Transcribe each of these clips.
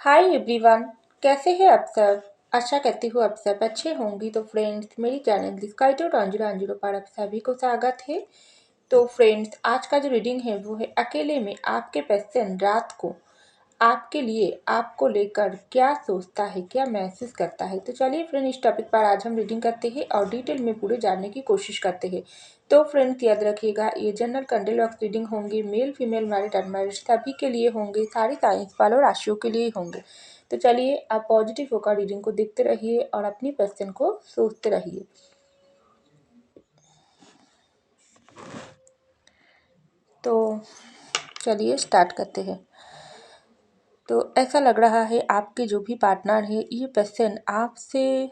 Hi everyone. कैसे हैं आप सब। आशा करती हूँ आप सब अच्छे होंगी। तो फ्रेंड्स, मेरी चैनल स्काई टू रंजुला अंजुलो पर आप सभी को स्वागत है। तो फ्रेंड्स, आज का जो रीडिंग है वो है अकेले में आपके पर्सन रात को आपके लिए आपको लेकर क्या सोचता है, क्या महसूस करता है। तो चलिए फ्रेंड, इस टॉपिक पर आज हम रीडिंग करते हैं और डिटेल में पूरे जानने की कोशिश करते हैं। तो फ्रेंड्स, याद रखिएगा, ये जनरल कैंडल बॉक्स रीडिंग होंगे, मेल फीमेल मैरिड अनमैरिड सभी के लिए होंगे, सारी साइंस वालों राशियों के लिए होंगे। तो चलिए, आप पॉजिटिव होकर रीडिंग को देखते रहिए और अपनी पर्सन को सोचते रहिए। तो चलिए स्टार्ट करते हैं। तो ऐसा लग रहा है आपके जो भी पार्टनर है, ये पर्सन आपसे,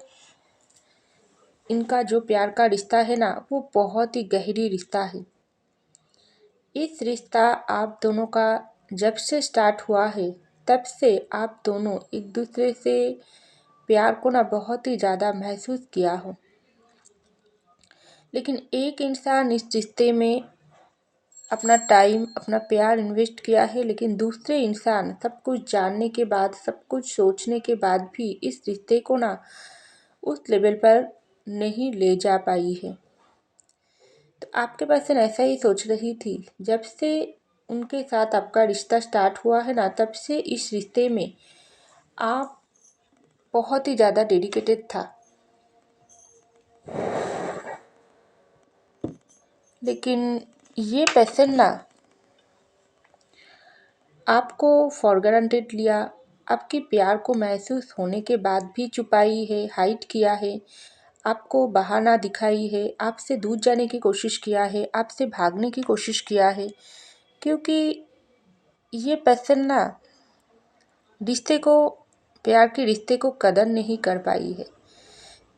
इनका जो प्यार का रिश्ता है ना, वो बहुत ही गहरी रिश्ता है। इस रिश्ता आप दोनों का जब से स्टार्ट हुआ है, तब से आप दोनों एक दूसरे से प्यार को ना बहुत ही ज़्यादा महसूस किया हो। लेकिन एक इंसान इस रिश्ते में अपना टाइम, अपना प्यार इन्वेस्ट किया है, लेकिन दूसरे इंसान सब कुछ जानने के बाद, सब कुछ सोचने के बाद भी इस रिश्ते को ना उस लेवल पर नहीं ले जा पाई है। तो आपके पर्सन ऐसा ही सोच रही थी। जब से उनके साथ आपका रिश्ता स्टार्ट हुआ है ना, तब से इस रिश्ते में आप बहुत ही ज़्यादा डेडिकेटेड था। लेकिन ये पर्सन ना आपको फॉर ग्रांटेड लिया, आपके प्यार को महसूस होने के बाद भी छुपाई है, हाइड किया है, आपको बहाना दिखाई है, आपसे दूर जाने की कोशिश किया है, आपसे भागने की कोशिश किया है। क्योंकि ये पर्सन ना रिश्ते को, प्यार के रिश्ते को कदर नहीं कर पाई है।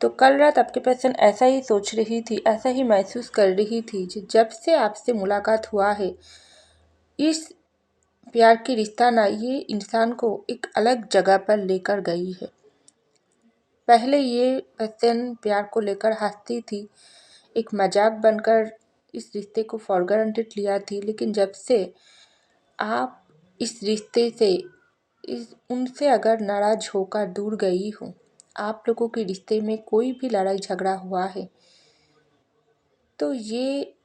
तो कल रात आपके पर्सन ऐसा ही सोच रही थी, ऐसा ही महसूस कर रही थी। जब से आपसे मुलाकात हुआ है, इस प्यार की रिश्ता ना ये इंसान को एक अलग जगह पर लेकर गई है। पहले ये पर्सन प्यार को लेकर हंसती थी, एक मजाक बनकर इस रिश्ते को फॉर ग्रांटेड लिया थी। लेकिन जब से आप इस रिश्ते से, उनसे अगर नाराज होकर दूर गई हो, आप लोगों के रिश्ते में कोई भी लड़ाई झगड़ा हुआ है, तो ये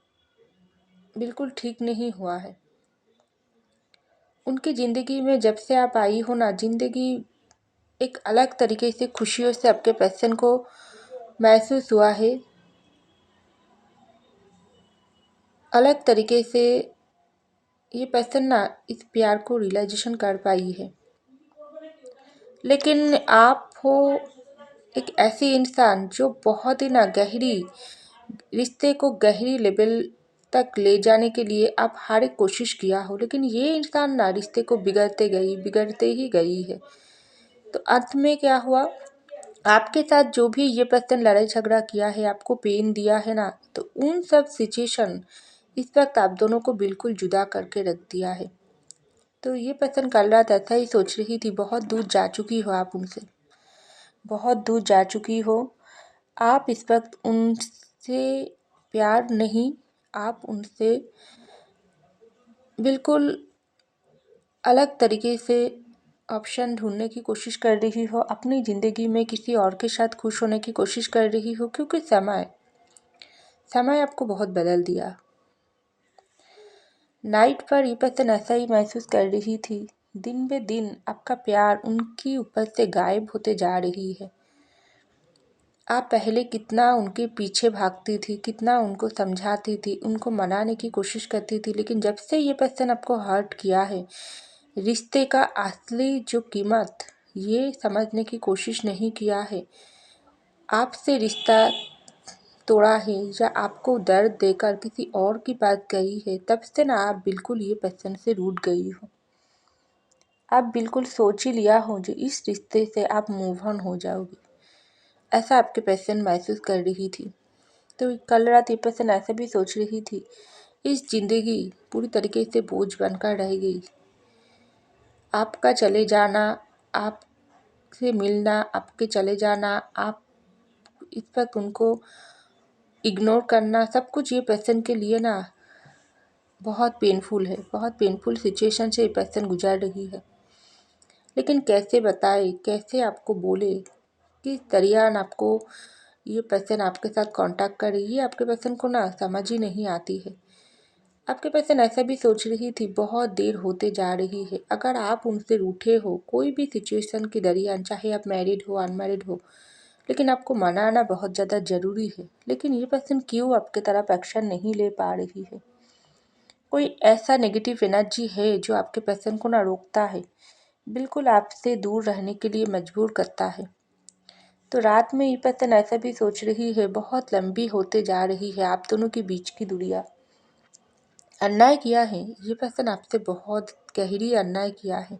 बिल्कुल ठीक नहीं हुआ है। उनकी ज़िंदगी में जब से आप आई हो ना, ज़िंदगी एक अलग तरीके से खुशियों से आपके पर्सन को महसूस हुआ है। अलग तरीके से ये पर्सन ना इस प्यार को रियलाइजेशन कर पाई है। लेकिन आप हो एक ऐसी इंसान जो बहुत ही ना गहरी, रिश्ते को गहरी लेवल तक ले जाने के लिए आप हर एक कोशिश किया हो। लेकिन ये इंसान ना रिश्ते को बिगड़ते ही गई है। तो अंत में क्या हुआ, आपके साथ जो भी ये पर्सन लड़ाई झगड़ा किया है, आपको पेन दिया है ना, तो उन सब सिचुएशन इस वक्त आप दोनों को बिल्कुल जुदा करके रख दिया है। तो ये पर्सन कल रात ऐसा ही सोच रही थी। बहुत दूर जा चुकी हो आप उनसे, बहुत दूर जा चुकी हो। आप इस वक्त उनसे प्यार नहीं, आप उनसे बिल्कुल अलग तरीके से ऑप्शन ढूंढने की कोशिश कर रही हो, अपनी ज़िंदगी में किसी और के साथ खुश होने की कोशिश कर रही हो। क्योंकि समय आपको बहुत बदल दिया। नाइट पर ये पर्सन ऐसा ही महसूस कर रही थी। दिन बे दिन आपका प्यार उनकी ऊपर से गायब होते जा रही है। आप पहले कितना उनके पीछे भागती थी, कितना उनको समझाती थी, उनको मनाने की कोशिश करती थी। लेकिन जब से ये पर्सन आपको हर्ट किया है, रिश्ते का असली जो कीमत ये समझने की कोशिश नहीं किया है, आपसे रिश्ता तोड़ा है या आपको दर्द देकर किसी और की पास गई है, तब से ना आप बिल्कुल ये पर्सन से रूठ गई हो। आप बिल्कुल सोच ही लिया हो जो इस रिश्ते से आप मूव ऑन हो जाओगी, ऐसा आपके पर्सन महसूस कर रही थी। तो कल रात ये पर्सन ऐसा भी सोच रही थी, इस ज़िंदगी पूरी तरीके से बोझ बनकर रह गई। आपका चले जाना, आपसे मिलना, आपके चले जाना, आप इस वक्त उनको इग्नोर करना, सब कुछ ये पर्सन के लिए ना बहुत पेनफुल है। बहुत पेनफुल सिचुएशन से ये पर्सन गुजर रही है। लेकिन कैसे बताए, कैसे आपको बोले, किस दरियान आपको ये पर्सन आपके साथ कांटेक्ट करे, ये आपके पर्सन को ना समझ ही नहीं आती है। आपके पर्सन ऐसा भी सोच रही थी, बहुत देर होते जा रही है, अगर आप उनसे रूठे हो कोई भी सिचुएशन के दरियान, चाहे आप मैरिड हो अनमैरिड हो, लेकिन आपको मनाना बहुत ज़्यादा ज़रूरी है। लेकिन ये पर्सन क्यों आपके तरफ एक्शन नहीं ले पा रही है? कोई ऐसा नेगेटिव एनर्जी है जो आपके पर्सन को ना रोकता है, बिल्कुल आपसे दूर रहने के लिए मजबूर करता है। तो रात में ये पर्सन ऐसा भी सोच रही है, बहुत लंबी होते जा रही है आप दोनों के बीच की दूरियां। अन्याय किया है ये पर्सन आपसे, बहुत गहरी अन्याय किया है।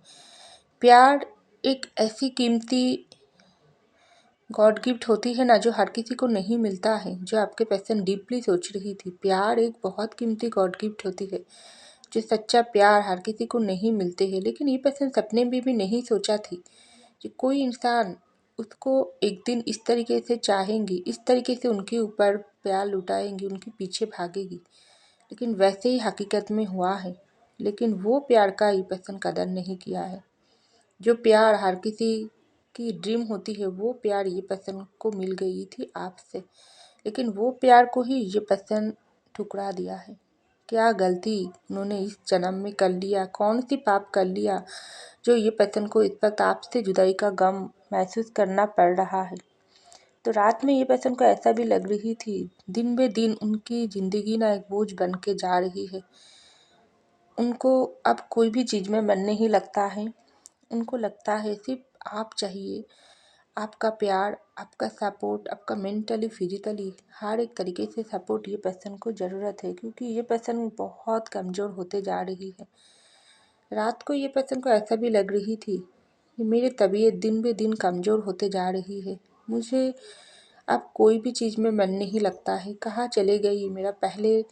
प्यार एक ऐसी कीमती गॉड गिफ्ट होती है ना, जो हर किसी को नहीं मिलता है, जो आपके पर्सन डीपली सोच रही थी। प्यार एक बहुत कीमती गॉड गिफ्ट होती है, जो सच्चा प्यार हर किसी को नहीं मिलते हैं। लेकिन ये पर्सन सपने में भी नहीं सोचा थी कि कोई इंसान उसको एक दिन इस तरीके से चाहेंगी, इस तरीके से उनके ऊपर प्यार लुटाएंगी, उनके पीछे भागेगी। लेकिन वैसे ही हकीकत में हुआ है। लेकिन वो प्यार का ये पर्सन कदर नहीं किया है। जो प्यार हर किसी की ड्रीम होती है, वो प्यार ये पर्सन को मिल गई थी आपसे, लेकिन वो प्यार को ही ये पर्सन ठुकरा दिया है। क्या गलती उन्होंने इस जन्म में कर लिया, कौन सी पाप कर लिया जो ये पर्सन को इस वक्त आपसे जुदाई का गम महसूस करना पड़ रहा है। तो रात में ये पर्सन को ऐसा भी लग रही थी, दिन बे दिन उनकी ज़िंदगी ना एक बोझ बन के जा रही है। उनको अब कोई भी चीज़ में मन नहीं लगता है। उनको लगता है सिर्फ आप चाहिए, आपका प्यार, आपका सपोर्ट, आपका मेंटली फिजिकली हर एक तरीके से सपोर्ट ये पर्सन को ज़रूरत है, क्योंकि ये पर्सन बहुत कमज़ोर होते जा रही है। रात को ये पर्सन को ऐसा भी लग रही थी कि मेरी तबीयत दिन बे दिन कमज़ोर होते जा रही है, मुझे अब कोई भी चीज़ में मन नहीं लगता है। कहाँ चले गई मेरा पहले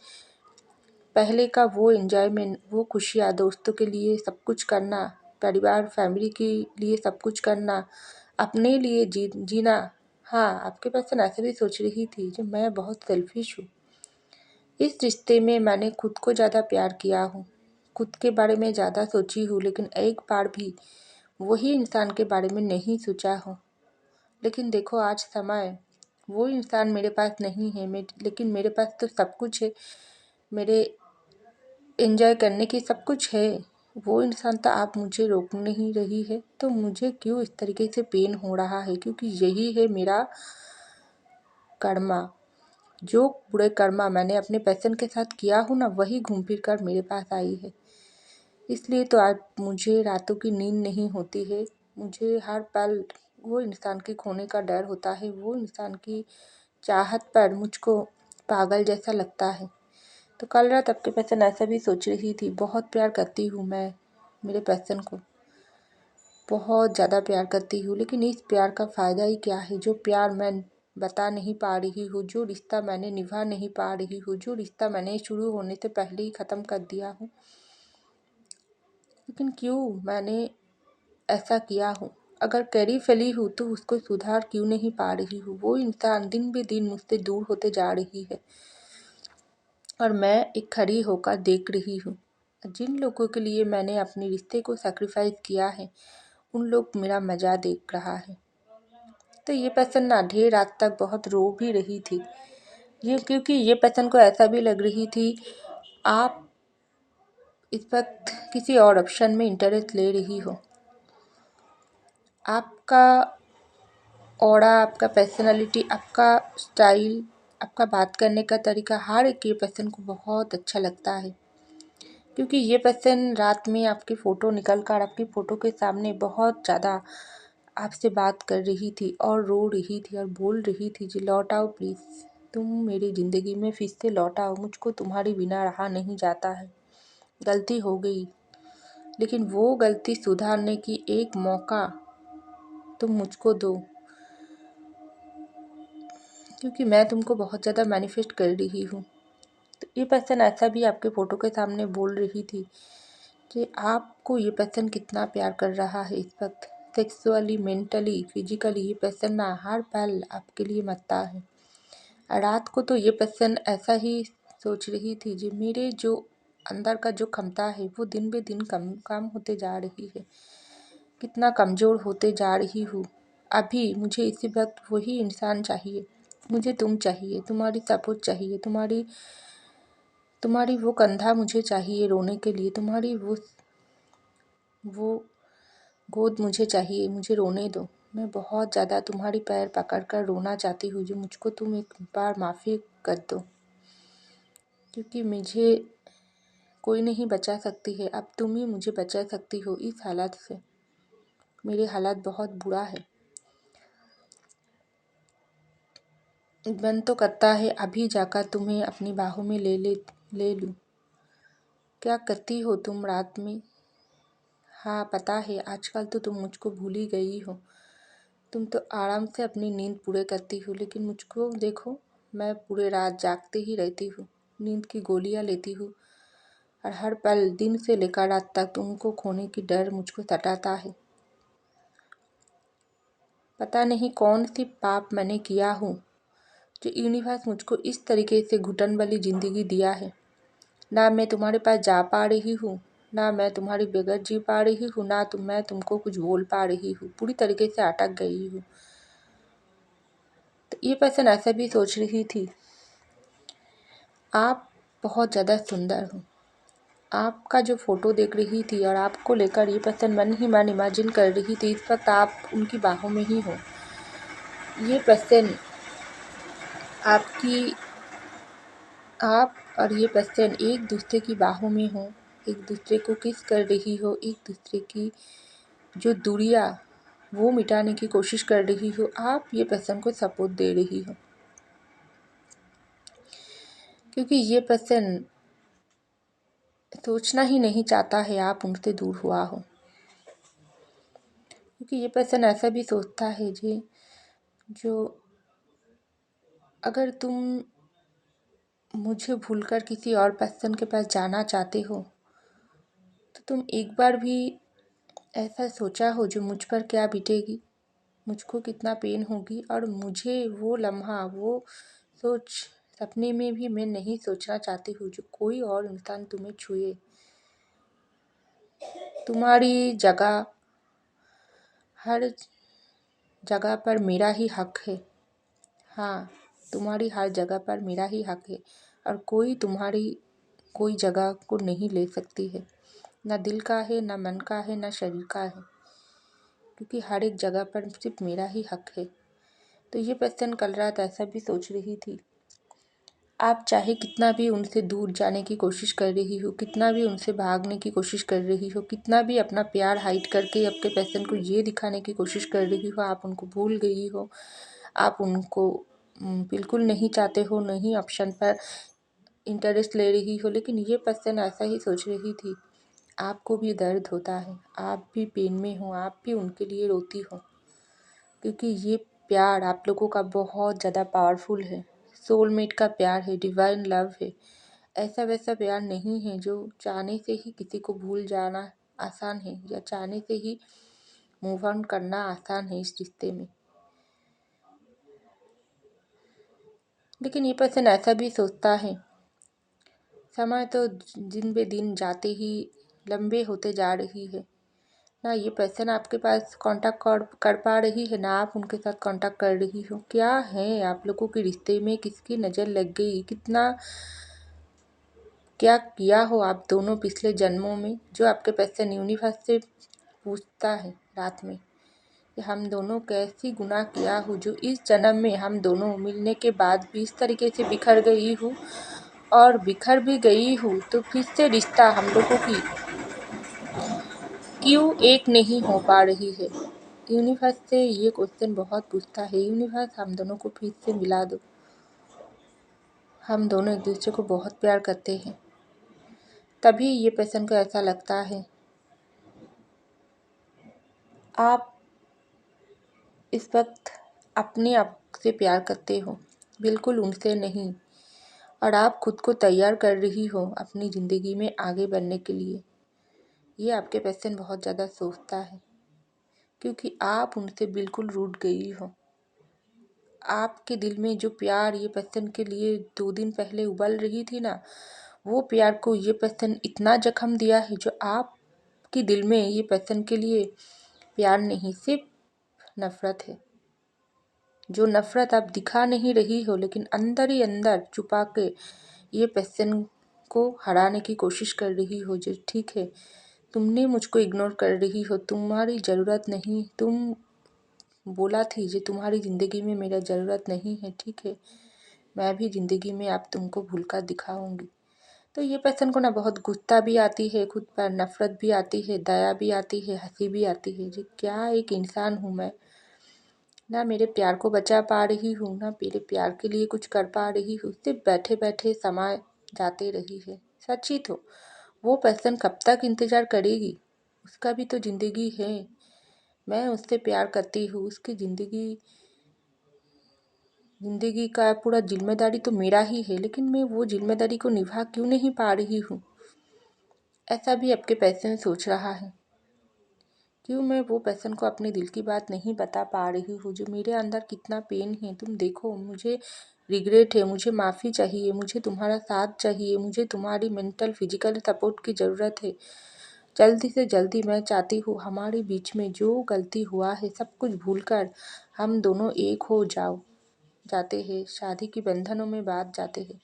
पहले का वो एन्जॉयमेंट, वो खुशियाँ, दोस्तों के लिए सब कुछ करना, परिवार फैमिली के लिए सब कुछ करना, अपने लिए जीना। हाँ, आपके पर्सन ऐसे भी सोच रही थी कि मैं बहुत सेल्फिश हूँ। इस रिश्ते में मैंने खुद को ज़्यादा प्यार किया हूँ, खुद के बारे में ज़्यादा सोची हूँ, लेकिन एक बार भी वही इंसान के बारे में नहीं सोचा हूँ। लेकिन देखो आज समय, वो इंसान मेरे पास नहीं है, लेकिन मेरे पास तो सब कुछ है, मेरे एंजॉय करने की सब कुछ है। वो इंसान तो आप मुझे रोक नहीं रही है, तो मुझे क्यों इस तरीके से पेन हो रहा है? क्योंकि यही है मेरा कर्मा। जो बुरे कर्मा मैंने अपने पैशन के साथ किया हूँ ना, वही घूम फिर कर मेरे पास आई है। इसलिए तो आज मुझे रातों की नींद नहीं होती है। मुझे हर पल वो इंसान के खोने का डर होता है। वो इंसान की चाहत पर मुझको पागल जैसा लगता है। तो कल रात आपके पर्सन ऐसा भी सोच रही थी, बहुत प्यार करती हूँ मैं मेरे पर्सन को, बहुत ज़्यादा प्यार करती हूँ, लेकिन इस प्यार का फ़ायदा ही क्या है? जो प्यार मैं बता नहीं पा रही हूँ, जो रिश्ता मैंने निभा नहीं पा रही हूँ, जो रिश्ता मैंने शुरू होने से पहले ही ख़त्म कर दिया हूँ। लेकिन क्यों मैंने ऐसा किया हूँ? अगर करी फैली हूँ तो उसको सुधार क्यों नहीं पा रही हूँ? वो इंसान दिन बे दिन मुझसे दूर होते जा रही है और मैं एक खड़ी होकर देख रही हूँ। जिन लोगों के लिए मैंने अपने रिश्ते को सैक्रिफाइस किया है, उन लोग मेरा मज़ा देख रहा है। तो ये पर्सन ना ढेर रात तक बहुत रो भी रही थी, ये क्योंकि ये पर्सन को ऐसा भी लग रही थी आप इस वक्त किसी और ऑप्शन में इंटरेस्ट ले रही हो। आपका ऑरा, आपका पर्सनालिटी, आपका स्टाइल, आपका बात करने का तरीका हर एक ये पर्सन को बहुत अच्छा लगता है, क्योंकि ये पर्सन रात में आपकी फ़ोटो निकल कर आपकी फ़ोटो के सामने बहुत ज़्यादा आपसे बात कर रही थी और रो रही थी और बोल रही थी जी लौट आओ प्लीज़, तुम मेरी ज़िंदगी में फिर से लौट आओ, मुझको तुम्हारी बिना रहा नहीं जाता है, गलती हो गई, लेकिन वो गलती सुधारने की एक मौका तुम मुझको दो, क्योंकि मैं तुमको बहुत ज़्यादा मैनिफेस्ट कर रही हूँ। तो ये पर्सन ऐसा भी आपके फ़ोटो के सामने बोल रही थी कि आपको ये पर्सन कितना प्यार कर रहा है इस वक्त, सेक्सुअली, मेंटली, फिजिकली। ये पर्सन ना हर पल आपके लिए मरता है। रात को तो ये पर्सन ऐसा ही सोच रही थी जी मेरे जो अंदर का जो क्षमता है वो दिन बे दिन कम होते जा रही है। कितना कमज़ोर होते जा रही हूँ। अभी मुझे इसी वक्त वही इंसान चाहिए। मुझे तुम चाहिए, तुम्हारी सपोर्ट चाहिए, तुम्हारी वो कंधा मुझे चाहिए रोने के लिए, तुम्हारी वो गोद मुझे चाहिए। मुझे रोने दो। मैं बहुत ज़्यादा तुम्हारी पैर पकड़कर रोना चाहती हूँ। जो मुझको तुम एक बार माफ़ी कर दो, क्योंकि मुझे कोई नहीं बचा सकती है। अब तुम ही मुझे बचा सकती हो इस हालत से। मेरे हालत बहुत बुरा है। मन तो करता है अभी जाकर तुम्हें अपनी बाहों में ले लूँ। क्या करती हो तुम रात में? हाँ पता है, आजकल तो तुम मुझको भूल ही गई हो। तुम तो आराम से अपनी नींद पूरे करती हो, लेकिन मुझको देखो, मैं पूरे रात जागते ही रहती हूँ, नींद की गोलियाँ लेती हूँ, और हर पल दिन से लेकर रात तक तुमको खोने की डर मुझको सताता है। पता नहीं कौन सी पाप मैंने किया हूँ जो यूनिवर्स मुझको इस तरीके से घुटन वाली ज़िंदगी दिया है। ना मैं तुम्हारे पास जा पा रही हूँ, ना मैं तुम्हारी बगैर जी पा रही हूँ, ना मैं तुमको कुछ बोल पा रही हूँ। पूरी तरीके से अटक गई हूँ। तो ये पर्सन ऐसा भी सोच रही थी, आप बहुत ज़्यादा सुंदर हो। आपका जो फ़ोटो देख रही थी और आपको लेकर ये पर्सन मन ही मन इमेजिन कर रही थी, इस वक्त आप उनकी बाहों में ही हो। ये पर्सन आपकी आप और ये पर्सन एक दूसरे की बाहों में हो, एक दूसरे को किस कर रही हो, एक दूसरे की जो दूरियां वो मिटाने की कोशिश कर रही हो। आप ये पर्सन को सपोर्ट दे रही हो, क्योंकि ये पर्सन सोचना ही नहीं चाहता है आप उनसे दूर हुआ हो। क्योंकि ये पर्सन ऐसा भी सोचता है जी, जो अगर तुम मुझे भूलकर किसी और पर्सन के पास जाना चाहते हो, तो तुम एक बार भी ऐसा सोचा हो जो मुझ पर क्या बीतेगी, मुझको कितना पेन होगी। और मुझे वो लम्हा, वो सोच सपने में भी मैं नहीं सोचना चाहती हूँ जो कोई और इंसान तुम्हें छुए। तुम्हारी जगह, हर जगह पर मेरा ही हक है। हाँ, तुम्हारी हर जगह पर मेरा ही हक है, और कोई तुम्हारी कोई जगह को नहीं ले सकती है। ना दिल का है, ना मन का है, ना शरीर का है, क्योंकि हर एक जगह पर सिर्फ मेरा ही हक है। तो ये पर्सन कल रात ऐसा भी सोच रही थी। आप चाहे कितना भी उनसे दूर जाने की कोशिश कर रही हो, कितना भी उनसे भागने की कोशिश कर रही हो, कितना भी अपना प्यार हाइड करके आपके पर्सन को ये दिखाने की कोशिश कर रही हो, आप उनको भूल गई हो, आप उनको बिल्कुल नहीं चाहते हो, नहीं ऑप्शन पर इंटरेस्ट ले रही हो, लेकिन ये पर्सन ऐसा ही सोच रही थी। आपको भी दर्द होता है, आप भी पेन में हो, आप भी उनके लिए रोती हो, क्योंकि ये प्यार आप लोगों का बहुत ज़्यादा पावरफुल है। सोलमेट का प्यार है, डिवाइन लव है। ऐसा वैसा प्यार नहीं है जो चाहने से ही किसी को भूल जाना आसान है, या चाहने से ही मूव ऑन करना आसान है इस रिश्ते में। लेकिन ये पर्सन ऐसा भी सोचता है, समय तो दिन बे दिन जाते ही लंबे होते जा रही है। ना ये पर्सन आपके पास कांटेक्ट कर पा रही है, ना आप उनके साथ कांटेक्ट कर रही हो। क्या है आप लोगों के रिश्ते में, किसकी नज़र लग गई, कितना क्या किया हो आप दोनों पिछले जन्मों में, जो आपके पर्सन यूनिवर्स से पूछता है रात में कि हम दोनों कैसी गुनाह किया हो जो इस जन्म में हम दोनों मिलने के बाद भी इस तरीके से बिखर गई हूँ। और बिखर भी गई हूँ तो फिर से रिश्ता हम लोगों की क्यों एक नहीं हो पा रही है। यूनिवर्स से ये क्वेश्चन बहुत पूछता है, यूनिवर्स हम दोनों को फिर से मिला दो। हम दोनों एक दूसरे को बहुत प्यार करते हैं। तभी ये पर्सन को ऐसा लगता है आप इस वक्त अपने आप से प्यार करते हो, बिल्कुल उनसे नहीं। और आप खुद को तैयार कर रही हो अपनी ज़िंदगी में आगे बढ़ने के लिए। ये आपके पर्सन बहुत ज़्यादा सोचता है, क्योंकि आप उनसे बिल्कुल रूठ गई हो। आपके दिल में जो प्यार ये पर्सन के लिए 2 दिन पहले उबल रही थी ना, वो प्यार को ये पर्सन इतना जख्म दिया है जो आपके दिल में ये पर्सन के लिए प्यार नहीं, सिर्फ नफ़रत है। जो नफ़रत आप दिखा नहीं रही हो लेकिन अंदर ही अंदर छुपा के ये पैशन को हराने की कोशिश कर रही हो। जो ठीक है, तुमने मुझको इग्नोर कर रही हो, तुम्हारी ज़रूरत नहीं, तुम बोला थी जो तुम्हारी ज़िंदगी में मेरा ज़रूरत नहीं है। ठीक है, मैं भी ज़िंदगी में अब तुमको भूल कर दिखाऊंगी। तो ये पर्सन को ना बहुत गुस्सा भी आती है, खुद पर नफ़रत भी आती है, दया भी आती है, हंसी भी आती है। जी क्या एक इंसान हूँ मैं, ना मेरे प्यार को बचा पा रही हूँ, ना मेरे प्यार के लिए कुछ कर पा रही हूँ, सिर्फ बैठे बैठे समय जाते रही है। सच ही तो वो पर्सन कब तक इंतज़ार करेगी, उसका भी तो ज़िंदगी है। मैं उससे प्यार करती हूँ, उसकी ज़िंदगी का पूरा जिम्मेदारी तो मेरा ही है, लेकिन मैं वो जिम्मेदारी को निभा क्यों नहीं पा रही हूँ। ऐसा भी आपके पर्सन सोच रहा है। क्यों मैं वो पर्सन को अपने दिल की बात नहीं बता पा रही हूँ, जो मेरे अंदर कितना पेन है। तुम देखो, मुझे रिग्रेट है, मुझे माफ़ी चाहिए, मुझे तुम्हारा साथ चाहिए, मुझे तुम्हारी मेंटल फिजिकल सपोर्ट की ज़रूरत है। जल्दी से जल्दी मैं चाहती हूँ हमारे बीच में जो गलती हुआ है सब कुछ भूलकर हम दोनों एक हो जाते हैं, शादी के बंधनों में बांध जाते हैं।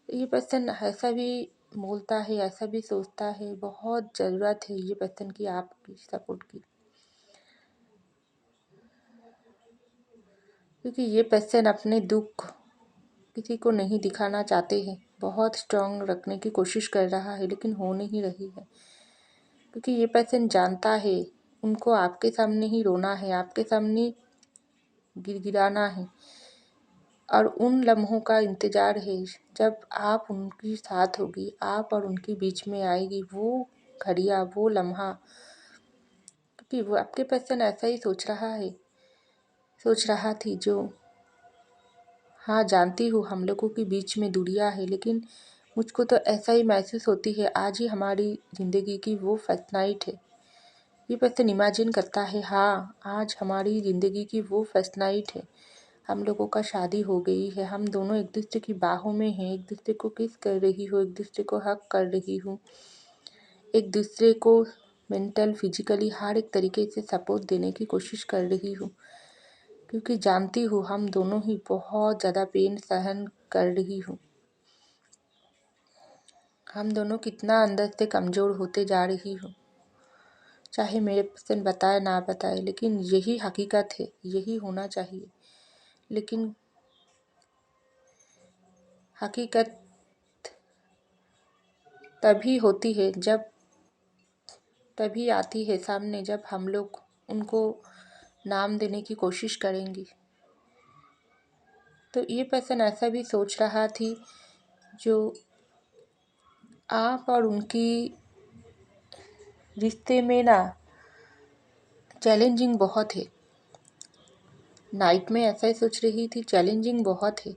ये पर्सन ऐसा भी बोलता है, ऐसा भी सोचता है। बहुत ज़रूरत है ये पर्सन की आपकी सपोर्ट की, क्योंकि ये पर्सन अपने दुख किसी को नहीं दिखाना चाहते हैं। बहुत स्ट्रांग रखने की कोशिश कर रहा है लेकिन हो नहीं रही है, क्योंकि ये पर्सन जानता है उनको आपके सामने ही रोना है, आपके सामने गिड़गिड़ाना है, और उन लम्हों का इंतज़ार है जब आप उनकी साथ होगी, आप और उनके बीच में आएगी वो घड़िया, वो लम्हा। क्योंकि वो आपके पर्सन ऐसा ही सोच रहा थी जो, हाँ जानती हूँ हम लोगों के बीच में दूरियां है, लेकिन मुझको तो ऐसा ही महसूस होती है आज ही हमारी ज़िंदगी की वो फर्स्ट नाइट है। ये पर्सन इमेजिन करता है, हाँ आज हमारी ज़िंदगी की वो फर्स्ट नाइट है, हम लोगों का शादी हो गई है, हम दोनों एक दूसरे की बाहों में हैं, एक दूसरे को किस कर रही हूँ, एक दूसरे को हक कर रही हूँ, एक दूसरे को मेंटल फिजिकली हर एक तरीके से सपोर्ट देने की कोशिश कर रही हूँ, क्योंकि जानती हूँ हम दोनों ही बहुत ज़्यादा पेन सहन कर रही हूँ। हम दोनों कितना अंदर से कमज़ोर होते जा रही हूँ, चाहे मेरे पर्सन बताए ना बताए, लेकिन यही हकीकत है, यही होना चाहिए। लेकिन हकीकत तभी होती है जब, तभी आती है सामने जब हम लोग उनको नाम देने की कोशिश करेंगी। तो ये पर्सन ऐसा भी सोच रहा थी जो आप और उनकी रिश्ते में ना चैलेंजिंग बहुत है। नाइट में ऐसा ही सोच रही थी, चैलेंजिंग बहुत है,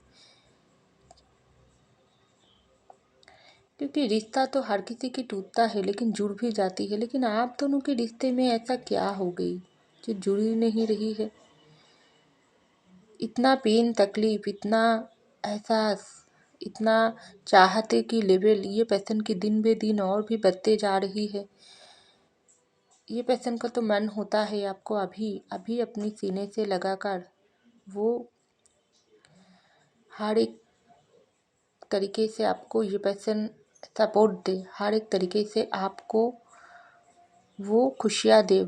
क्योंकि रिश्ता तो हर किसी की टूटता है लेकिन जुड़ भी जाती है। लेकिन आप दोनों के रिश्ते में ऐसा क्या हो गई जो जुड़ ही नहीं रही है। इतना पेन तकलीफ, इतना एहसास, इतना चाहते की लेवल ये पर्सन की दिन बे दिन और भी बढ़ते जा रही है। ये पर्सन का तो मन होता है आपको अभी अभी अपनी सीने से लगाकर वो हर एक तरीके से आपको ये पर्सन सपोर्ट दे, हर एक तरीके से आपको वो खुशियाँ दे,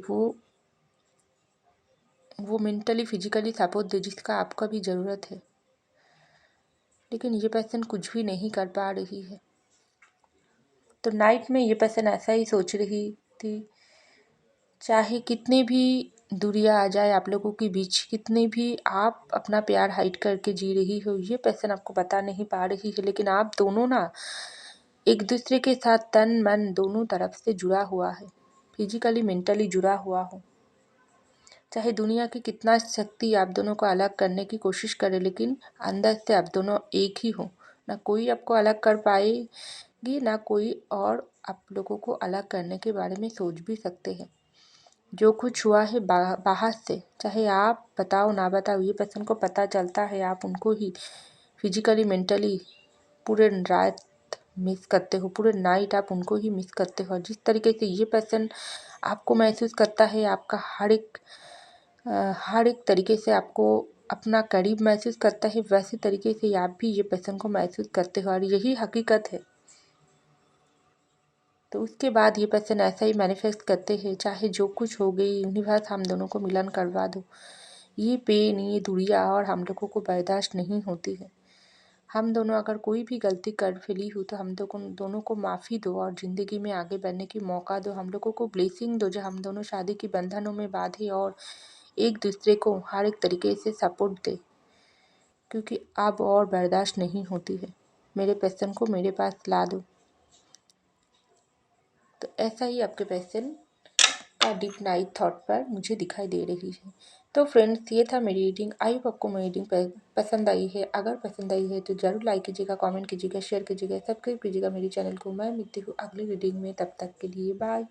वो मेंटली फिजिकली सपोर्ट दे जिसका आपका भी ज़रूरत है। लेकिन ये पर्सन कुछ भी नहीं कर पा रही है। तो नाइट में ये पर्सन ऐसा ही सोच रही थी, चाहे कितने भी दूरियां आ जाए आप लोगों के बीच, कितने भी आप अपना प्यार हाइड करके जी रही हो, ये पर्सन आपको बता नहीं पा रही है, लेकिन आप दोनों ना एक दूसरे के साथ तन मन दोनों तरफ से जुड़ा हुआ है, फिजिकली मेंटली जुड़ा हुआ हो। चाहे दुनिया की कितना शक्ति आप दोनों को अलग करने की कोशिश करे, लेकिन अंदर से आप दोनों एक ही हो। ना कोई आपको अलग कर पाएगी, ना कोई और आप लोगों को अलग करने के बारे में सोच भी सकते हैं। जो कुछ हुआ है बाहर से, चाहे आप बताओ ना बताओ, ये पर्सन को पता चलता है। आप उनको ही फिजिकली मेंटली पूरे रात मिस करते हो, पूरे नाइट आप उनको ही मिस करते हो। जिस तरीके से ये पर्सन आपको महसूस करता है, आपका हर एक तरीके से आपको अपना करीब महसूस करता है, वैसे तरीके से आप भी ये पर्सन को महसूस करते हो, और यही हकीकत है। तो उसके बाद ये पर्सन ऐसा ही मैनिफेस्ट करते हैं, चाहे जो कुछ हो गई, यूनिवर्स हम दोनों को मिलन करवा दो। ये पेन, ये दूरियां और हम लोगों को बर्दाश्त नहीं होती है। हम दोनों अगर कोई भी गलती कर फेली हो तो हम दोनों को माफ़ी दो और ज़िंदगी में आगे बढ़ने की मौका दो। हम लोगों को ब्लेसिंग दो, जो हम दोनों शादी के बंधनों में बांधे और एक दूसरे को हर एक तरीके से सपोर्ट दे, क्योंकि अब और बर्दाश्त नहीं होती है। मेरे पर्सन को मेरे पास ला दो। तो ऐसा ही आपके पर्सन का डीप नाइट थॉट पर मुझे दिखाई दे रही है। तो फ्रेंड्स, ये था मेरी रीडिंग। आई होप आपको मेरी रीडिंग पसंद आई है। अगर पसंद आई है तो ज़रूर लाइक कीजिएगा, कमेंट कीजिएगा, शेयर कीजिएगा, सब्सक्राइब कीजिएगा मेरे चैनल को। मैं मिलती हूँ अगली रीडिंग में, तब तक के लिए बाय।